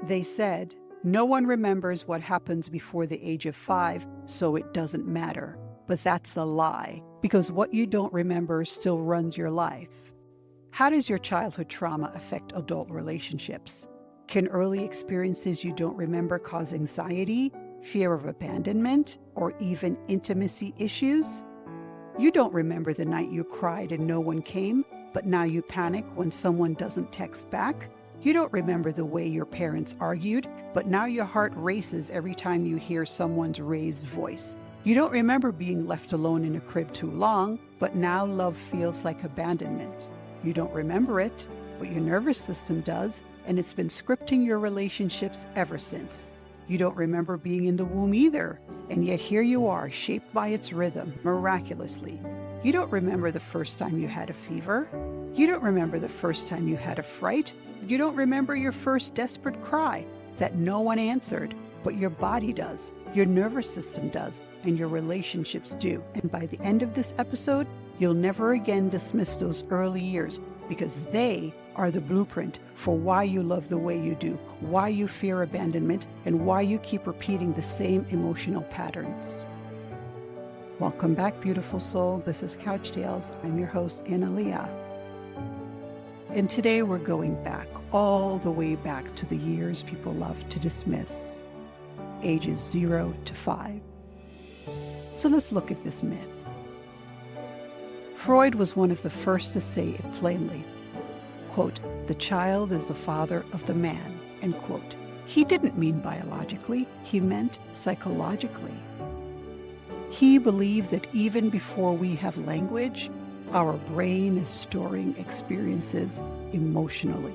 They said, no one remembers what happens before the age of 5, so it doesn't matter. But that's a lie, because what you don't remember still runs your life. How does your childhood trauma affect adult relationships? Can early experiences you don't remember cause anxiety, fear of abandonment, or even intimacy issues? You don't remember the night you cried and no one came, but now you panic when someone doesn't text back. You don't remember the way your parents argued, but now your heart races every time you hear someone's raised voice. You don't remember being left alone in a crib too long, but now love feels like abandonment. You don't remember it, but your nervous system does, and it's been scripting your relationships ever since. You don't remember being in the womb either, and yet here you are, shaped by its rhythm, miraculously. You don't remember the first time you had a fever. You don't remember the first time you had a fright. You don't remember your first desperate cry that no one answered, but your body does, your nervous system does, and your relationships do. And by the end of this episode, you'll never again dismiss those early years, because they are the blueprint for why you love the way you do, why you fear abandonment, and why you keep repeating the same emotional patterns. Welcome back, beautiful soul. This is Couchtales. I'm your host, Analia. And today we're going back, all the way back to the years people love to dismiss, ages 0 to 5. So let's look at this myth. Freud was one of the first to say it plainly, quote, the child is the father of the man, end quote. He didn't mean biologically, he meant psychologically. He believed that even before we have language, our brain is storing experiences emotionally,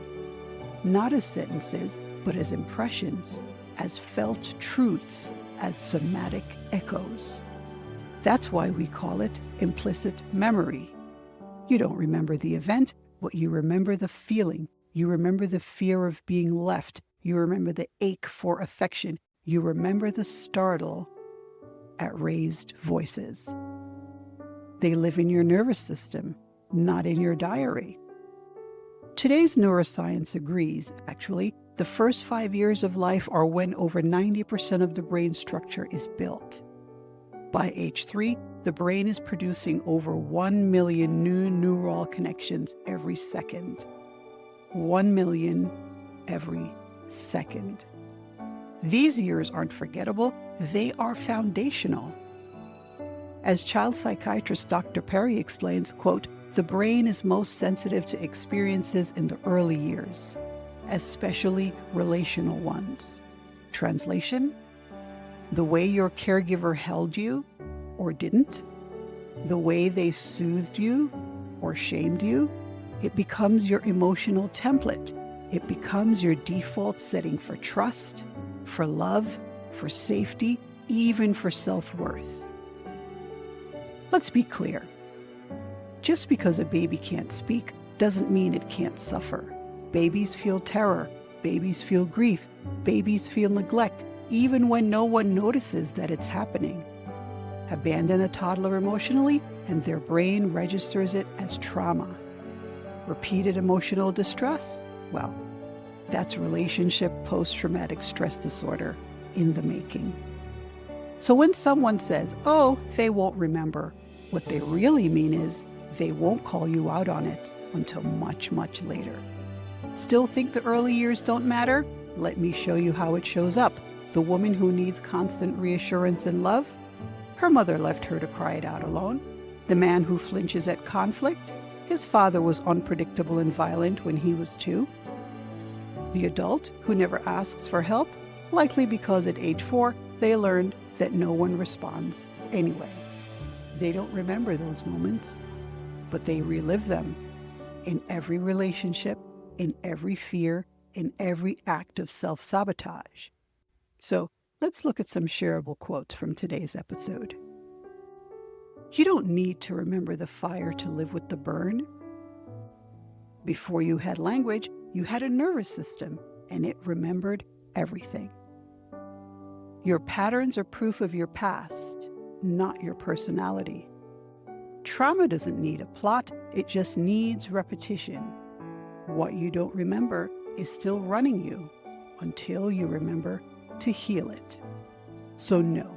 not as sentences, but as impressions, as felt truths, as somatic echoes. That's why we call it implicit memory. You don't remember the event, but you remember the feeling. You remember the fear of being left. You remember the ache for affection. You remember the startle at raised voices. They live in your nervous system, not in your diary. Today's neuroscience agrees, actually, the first 5 years of life are when over 90% of the brain structure is built. By age 3, the brain is producing over 1 million new neural connections every second. 1 million every second. These years aren't forgettable, they are foundational. As child psychiatrist Dr. Perry explains, quote, the brain is most sensitive to experiences in the early years, especially relational ones. Translation? The way your caregiver held you or didn't, the way they soothed you or shamed you, it becomes your emotional template. It becomes your default setting for trust, for love, for safety, even for self-worth. Let's be clear. Just because a baby can't speak doesn't mean it can't suffer. Babies feel terror. Babies feel grief. Babies feel neglect, even when no one notices that it's happening. Abandon a toddler emotionally, and their brain registers it as trauma. Repeated emotional distress? Well, that's relationship post-traumatic stress disorder in the making. So when someone says, oh, they won't remember, what they really mean is they won't call you out on it until much, much later. Still think the early years don't matter? Let me show you how it shows up. The woman who needs constant reassurance and love? Her mother left her to cry it out alone. The man who flinches at conflict? His father was unpredictable and violent when he was 2. The adult who never asks for help? Likely because at age 4, they learned that no one responds anyway. They don't remember those moments, but they relive them in every relationship, in every fear, in every act of self-sabotage. So let's look at some shareable quotes from today's episode. You don't need to remember the fire to live with the burn. Before you had language, you had a nervous system, and it remembered everything. Your patterns are proof of your past, not your personality. Trauma doesn't need a plot, it just needs repetition. What you don't remember is still running you until you remember to heal it. So no,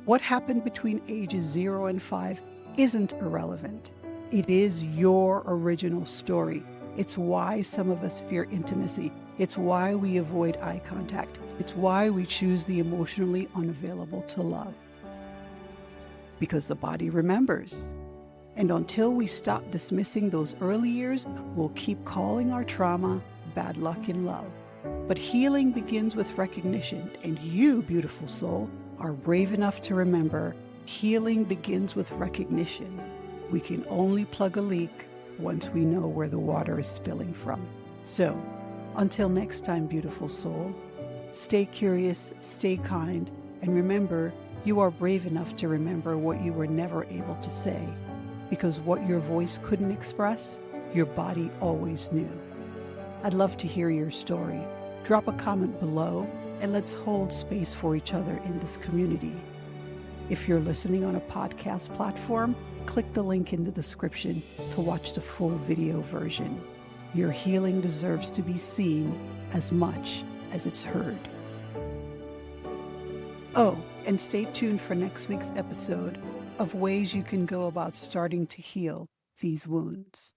what happened between ages 0 and 5 isn't irrelevant. It is your original story. It's why some of us fear intimacy. It's why we avoid eye contact. It's why we choose the emotionally unavailable to love. Because the body remembers. And until we stop dismissing those early years, we'll keep calling our trauma bad luck in love. But healing begins with recognition, and you, beautiful soul, are brave enough to remember healing begins with recognition. We can only plug a leak once we know where the water is spilling from. So, until next time, beautiful soul, stay curious, stay kind, and remember, you are brave enough to remember what you were never able to say, because what your voice couldn't express, your body always knew. I'd love to hear your story. Drop a comment below, and let's hold space for each other in this community. If you're listening on a podcast platform, click the link in the description to watch the full video version. Your healing deserves to be seen as much as it's heard. Oh, and stay tuned for next week's episode of ways you can go about starting to heal these wounds.